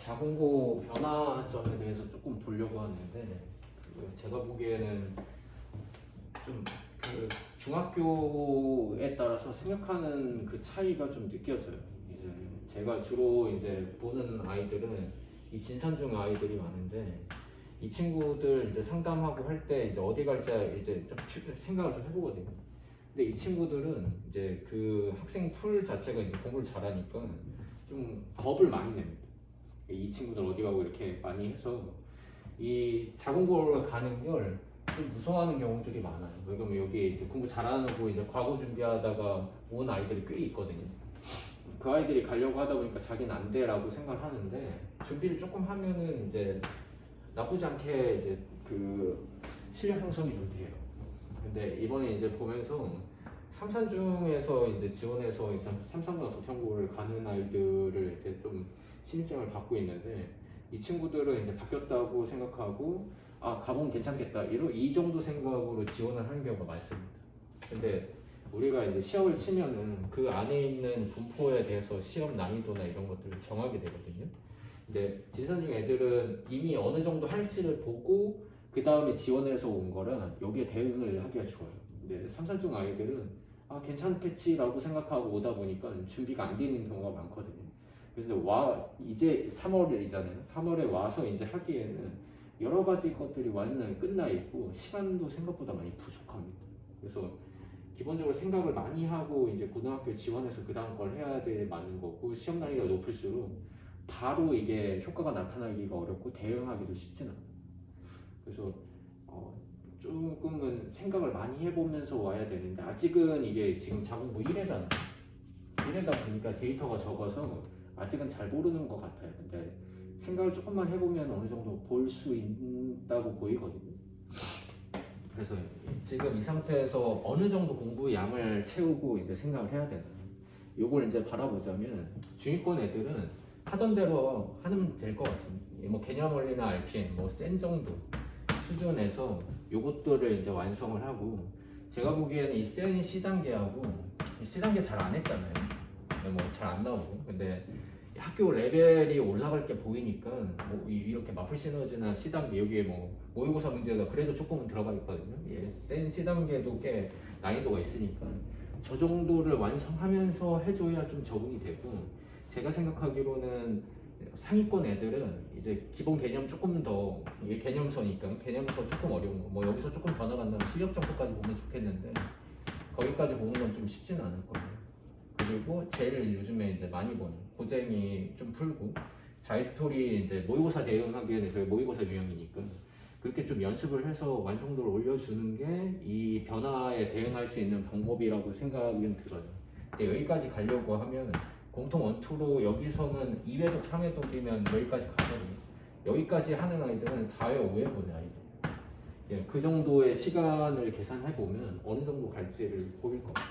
자공고 변화점에 대해서 조금 보려고 하는데 제가 보기에는 좀 그 중학교에 따라서 생각하는 그 차이가 좀 느껴져요. 이제 제가 주로 이제 보는 아이들은 이 진산중 아이들이 많은데 이 친구들 이제 상담하고 할 때 이제 어디 갈지 이제 좀 생각을 좀 해보거든요. 근데 이 친구들은 이제 그 학생 풀 자체가 이제 공부를 잘하니까 좀 겁을 많이 냅니다. 이 친구들 어디 가고 이렇게 많이 해서 이 자공고를 가는 걸 좀 무서워하는 경우들이 많아요. 왜냐면 여기 이제 공부 잘하고 이제 과거 준비하다가 온 아이들이 꽤 있거든요. 그 아이들이 가려고 하다 보니까 자기는 안 돼라고 생각을 하는데 준비를 조금 하면은 이제 나쁘지 않게 이제 그 실력 형성이 좀 돼요. 근데 이번에 이제 보면서 삼산중에서 이제 지원해서 이제 삼산과 도평고를 가는 아이들을 이제 좀 신입생을 받고 있는데 이 친구들은 이제 바뀌었다고 생각하고 아 가보면 괜찮겠다 이 정도 생각으로 지원을 하는 경우가 많습니다. 근데 우리가 이제 시험을 치면은 그 안에 있는 분포에 대해서 시험 난이도나 이런 것들을 정하게 되거든요. 근데 진산중 애들은 이미 어느 정도 할지를 보고 그 다음에 지원을 해서 온 거라 여기에 대응을 하기가 좋아요. 근데 삼산중 아이들은 아 괜찮겠지라고 생각하고 오다 보니까 준비가 안 되는 경우가 많거든요. 그래서 이제 3월이잖아요. 3월에 와서 이제 하기에는 여러 가지 것들이 완전 끝나 있고 시간도 생각보다 많이 부족합니다. 그래서 기본적으로 생각을 많이 하고 이제 고등학교 지원해서 그 다음 걸 해야 돼 맞는 거고 시험 난이도가 높을수록 바로 이게 효과가 나타나기가 어렵고 대응하기도 쉽진 않아요. 그래서 조금은 생각을 많이 해보면서 와야 되는데 아직은 이게 지금 자공부 1회잖아요. 1회다 보니까 데이터가 적어서 아직은 잘 모르는 것 같아요. 근데 생각을 조금만 해보면 어느 정도 볼 수 있다고 보이거든요. 그래서 지금 이 상태에서 어느 정도 공부 양을 채우고 이제 생각을 해야 되나. 요걸 이제 바라보자면 중위권 애들은 하던 대로 하면 될 것 같습니다. 뭐 개념 원리나 RPM 뭐 센 정도 수준에서 요것들을 이제 완성을 하고 제가 보기에는 이 센 C단계하고 C단계 잘 안 했잖아요. 뭐 잘 안 나오고 근데 학교 레벨이 올라갈 게 보이니까 뭐 이렇게 마플 시너지나 C단계 여기에 뭐 모의고사 문제가 그래도 조금은 들어가 있거든요. 예, 센 C단계도 꽤 난이도가 있으니까 저 정도를 완성하면서 해줘야 좀 적응이 되고 제가 생각하기로는 상위권 애들은 이제 기본 개념 조금 더 이게 개념서니까 개념서 조금 어려운 거 뭐 여기서 조금 더 나간다면 수력 정도까지 보면 좋겠는데 거기까지 보는 건 좀 쉽지는 않을 거예요. 그리고 제일 요즘에 이제 많이 보는 고쟁이 좀 풀고 자이스토리 이제 모의고사 대응하기에는 저희 모의고사 유형이니까 그렇게 좀 연습을 해서 완성도를 올려주는 게 이 변화에 대응할 수 있는 방법이라고 생각은 들어요. 근데 여기까지 가려고 하면 공통 원투로 여기서는 2회독, 3회독이면 여기까지 가거든요. 여기까지 하는 아이들은 4회, 5회 보는 아이들. 예, 그 정도의 시간을 계산해 보면 어느 정도 갈지를 보일 겁니다.